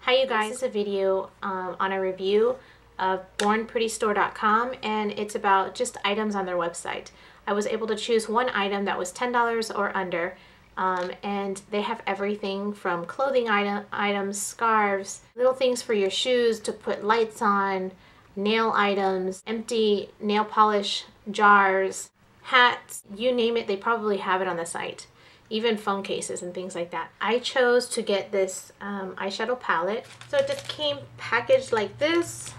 Hi you guys, this is a video on a review of BornPrettyStore.com, and it's about just items on their website. I was able to choose one item that was $10 or under, and they have everything from clothing items, scarves, little things for your shoes to put lights on, nail items, empty nail polish jars, hats, you name it, they probably have it on the site. Even phone cases and things like that. I chose to get this eyeshadow palette. So it just came packaged like this.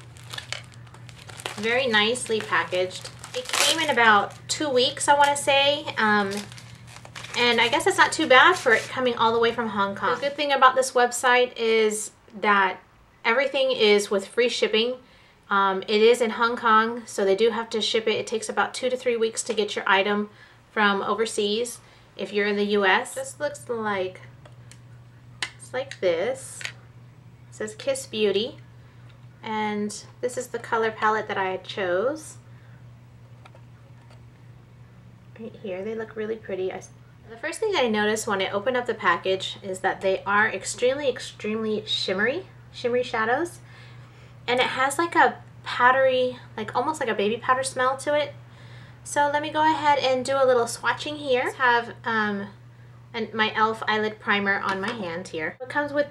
Very nicely packaged. It came in about 2 weeks, I want to say. And I guess it's not too bad for it coming all the way from Hong Kong. The good thing about this website is that everything is with free shipping. It is in Hong Kong, so they do have to ship it. It takes about 2 to 3 weeks to get your item from overseas. If you're in the US, this looks like, it's like this. It says Kiss Beauty. And this is the color palette that I chose. Right here, they look really pretty. The first thing I noticed when I opened up the package is that they are extremely shimmery shadows. And it has like a powdery, like almost like a baby powder smell to it. So let me go ahead and do a little swatching here. I have my e.l.f. eyelid primer on my hand here. It comes with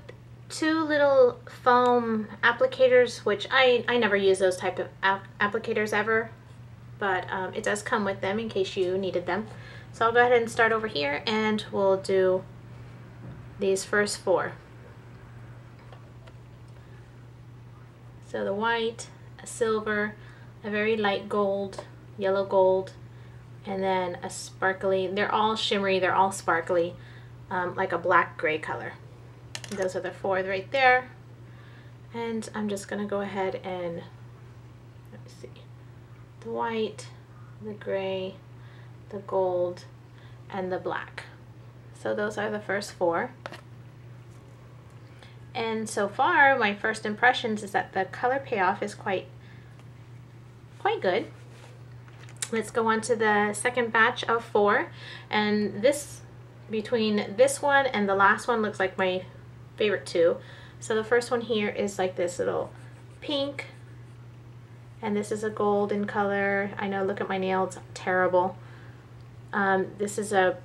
2 little foam applicators, which I never use those type of applicators ever, but it does come with them in case you needed them. So I'll go ahead and start over here and we'll do these first 4. So the white, a silver, a very light gold, yellow gold, and then a sparkly. They're all shimmery, they're all sparkly, like a black gray color. Those are the 4 right there. And I'm just gonna go ahead and, let me see, the white, the gray, the gold, and the black. So those are the first 4. And so far, my first impressions is that the color payoff is quite good. Let's go on to the second batch of 4, and this, between this one and the last one, looks like my favorite 2. So the first one here is like this little pink, and this is a golden color. I know, look at my nails, terrible. This is a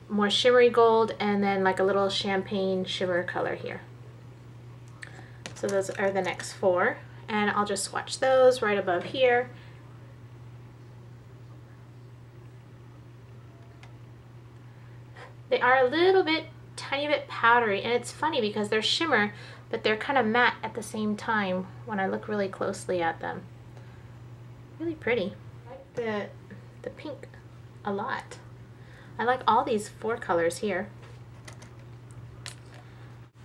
more shimmery gold, and then like a little champagne shimmer color here. So those are the next 4, and I'll just swatch those right above here. They are a little bit, tiny bit powdery, and it's funny because they're shimmer, but they're kind of matte at the same time when I look really closely at them. Really pretty. I like the pink a lot. I like all these 4 colors here.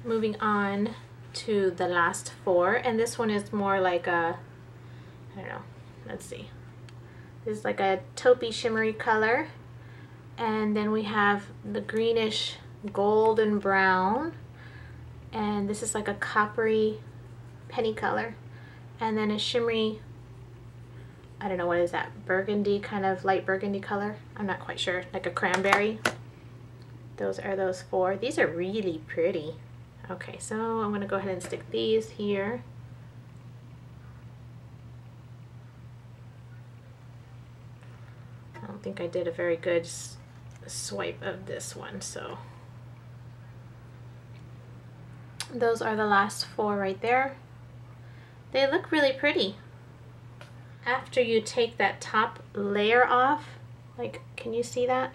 Moving on to the last 4, and this one is more like a, I don't know, let's see. This is like a taupey shimmery color. And then we have the greenish golden brown, and this is like a coppery penny color, and then a shimmery, I don't know, what is that, burgundy, kind of light burgundy color, I'm not quite sure, like a cranberry. Those are those 4. These are really pretty. Okay, so I'm going to go ahead and stick these here. I don't think I did a very good swipe of this one, so those are the last 4 right there. They look really pretty. After you take that top layer off, like, can you see that?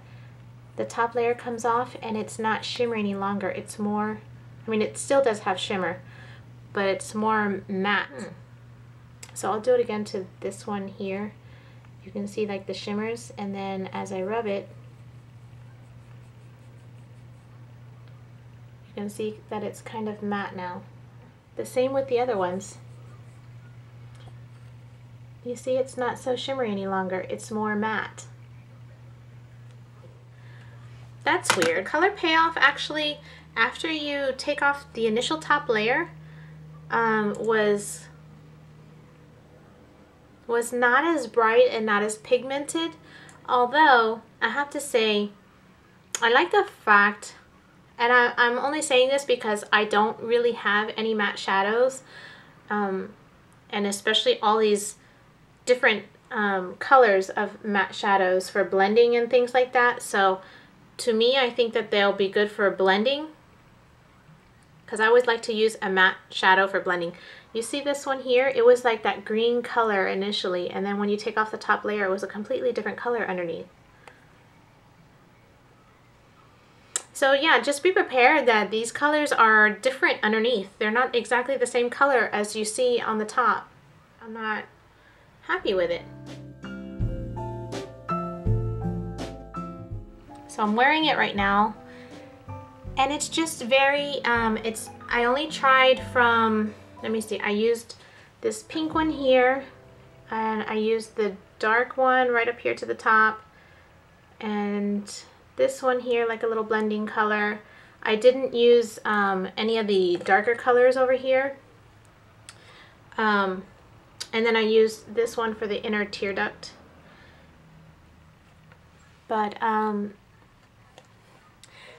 The top layer comes off and it's not shimmer any longer. It's more, I mean, it still does have shimmer, but it's more matte. So I'll do it again to this one here. You can see like the shimmers, and then as I rub it, you can see that it's kind of matte now. The same with the other ones. You see it's not so shimmery any longer, it's more matte. That's weird. The color payoff actually, after you take off the initial top layer, was not as bright and not as pigmented, although I have to say I like the fact And I'm only saying this because I don't really have any matte shadows, and especially all these different colors of matte shadows for blending and things like that. So to me, I think that they'll be good for blending, because I always like to use a matte shadow for blending. You see this one here? It was like that green color initially, and then when you take off the top layer, it was a completely different color underneath. So yeah, just be prepared that these colors are different underneath. They're not exactly the same color as you see on the top. I'm not happy with it. So I'm wearing it right now, and it's just very, I only tried from, let me see, I used this pink one here, and I used the dark one right up here to the top, and this one here, like a little blending color. I didn't use any of the darker colors over here. And then I used this one for the inner tear duct. But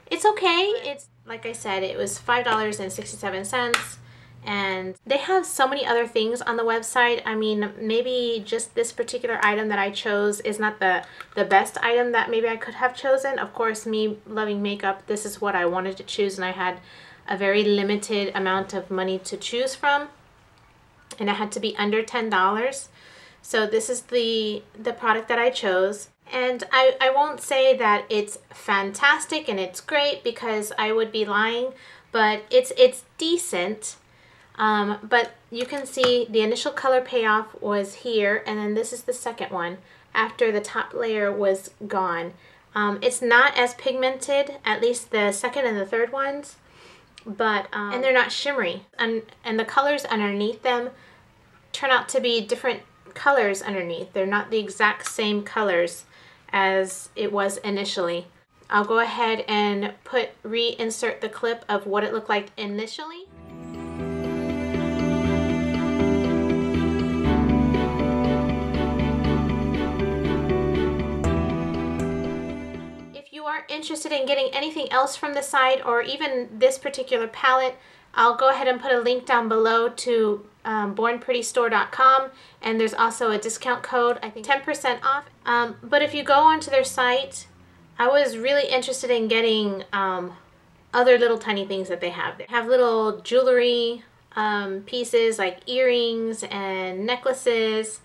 it's okay. It's, like I said, it was $5.67. And they have so many other things on the website. I mean, maybe just this particular item that I chose is not the best item that maybe I could have chosen. Of course, me loving makeup, this is what I wanted to choose, and I had a very limited amount of money to choose from, and it had to be under $10. So this is the product that I chose. And I won't say that it's fantastic and it's great, because I would be lying, but it's decent. But you can see the initial color payoff was here, and then this is the second one after the top layer was gone. It's not as pigmented, at least the second and the third ones, but and they're not shimmery, and the colors underneath them turn out to be different colors underneath. They're not the exact same colors as it was initially. I'll go ahead and reinsert the clip of what it looked like initially. Interested in getting anything else from the site, or even this particular palette, I'll go ahead and put a link down below to BornPrettyStore.com, and there's also a discount code, I think 10% off. But if you go onto their site, I was really interested in getting other little tiny things that they have. They have little jewelry pieces like earrings and necklaces,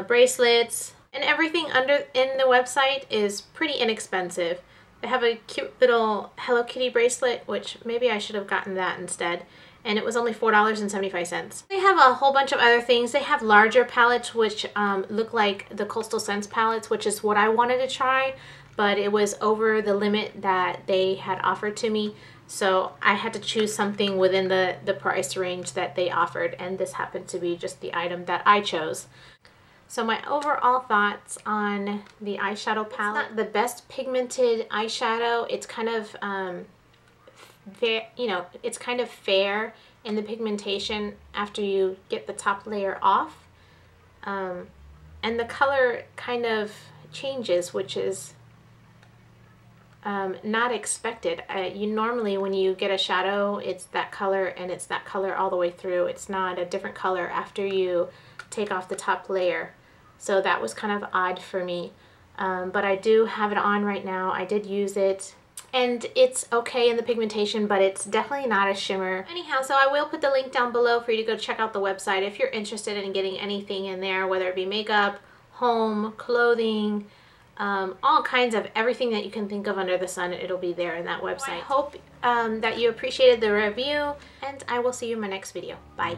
bracelets. And everything in the website is pretty inexpensive. They have a cute little Hello Kitty bracelet, which maybe I should have gotten that instead. And it was only $4.75. They have a whole bunch of other things. They have larger palettes, which look like the Coastal Scents palettes, which is what I wanted to try. But it was over the limit that they had offered to me. So I had to choose something within the price range that they offered. And this happened to be just the item that I chose. So my overall thoughts on the eyeshadow palette: it's not the best pigmented eyeshadow. It's kind of it's kind of fair in the pigmentation after you get the top layer off, and the color kind of changes, which is not expected. You normally, when you get a shadow, it's that color, and it's that color all the way through. It's not a different color after you take off the top layer. So that was kind of odd for me, but I do have it on right now. I did use it, and it's okay in the pigmentation, but it's definitely not a shimmer. Anyhow, so I will put the link down below for you to go check out the website if you're interested in getting anything in there, whether it be makeup, home, clothing, all kinds of everything that you can think of under the sun. It'll be there in that website. I hope that you appreciated the review, and I will see you in my next video. Bye.